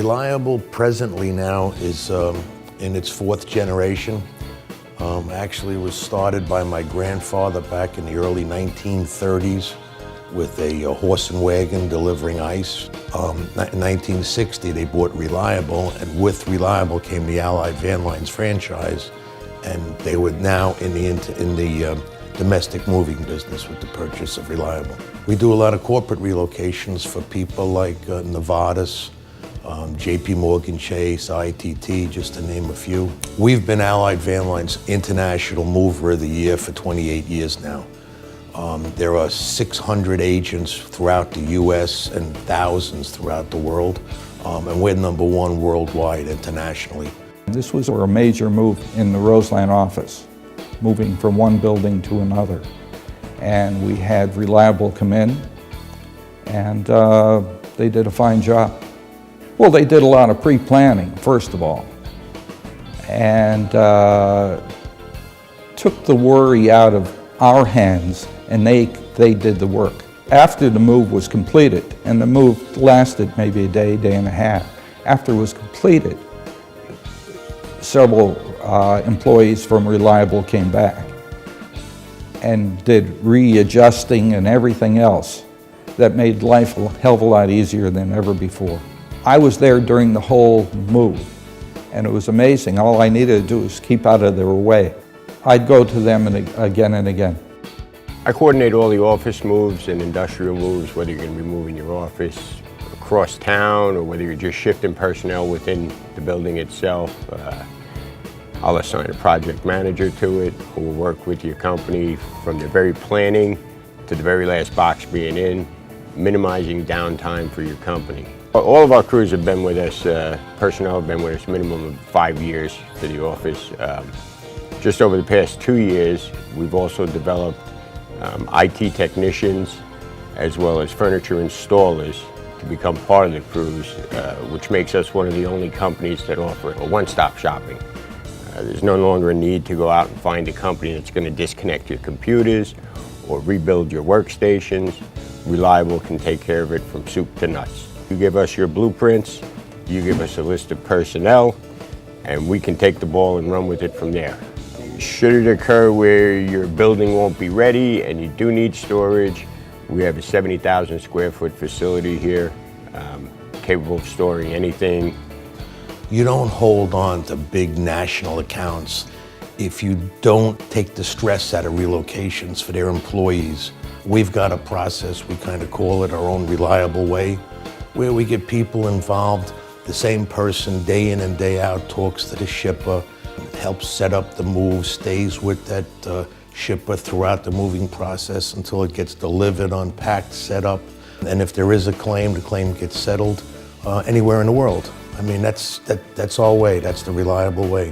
Reliable presently now is in its fourth generation. Actually was started by my grandfather back in the early 1930s with a horse and wagon delivering ice. In 1960 they bought Reliable, and with Reliable came the Allied Van Lines franchise, and they were now in the domestic moving business with the purchase of Reliable. We do a lot of corporate relocations for people like Novartis, JP Morgan Chase, ITT, just to name a few. We've been Allied Van Lines International Mover of the Year for 28 years now. There are 600 agents throughout the US and thousands throughout the world, and we're #1 worldwide internationally. This was a major move in the Roseland office, moving from one building to another. And we had Reliable come in, and they did a fine job. Well, they did a lot of pre-planning, first of all, and took the worry out of our hands, and they did the work. After the move was completed, and the move lasted maybe a day, day and a half, after it was completed, several employees from Reliable came back and did readjusting and everything else that made life a hell of a lot easier than ever before. I was there during the whole move, and it was amazing. All I needed to do was keep out of their way. I'd go to them again and again. I coordinate all the office moves and industrial moves, whether you're going to be moving your office across town or whether you're just shifting personnel within the building itself. I'll assign a project manager to it who will work with your company from the very planning to the very last box being in, minimizing downtime for your company. All of our crews have been with us, personnel have been with us minimum of 5 years for the office. Just over the past 2 years, we've also developed IT technicians as well as furniture installers to become part of the crews, which makes us one of the only companies that offer a one-stop shopping. There's no longer a need to go out and find a company that's going to disconnect your computers or rebuild your workstations. Reliable can take care of it from soup to nuts. You give us your blueprints, you give us a list of personnel, and we can take the ball and run with it from there. Should it occur where your building won't be ready and you do need storage, we have a 70,000 square foot facility here, capable of storing anything. You don't hold on to big national accounts if you don't take the stress out of relocations for their employees. We've got a process, we kind of call it our own Reliable way, where we get people involved. The same person day in and day out talks to the shipper, helps set up the move, stays with that shipper throughout the moving process until it gets delivered, unpacked, set up. And if there is a claim, the claim gets settled anywhere in the world. I mean, that's our way, that's the Reliable way.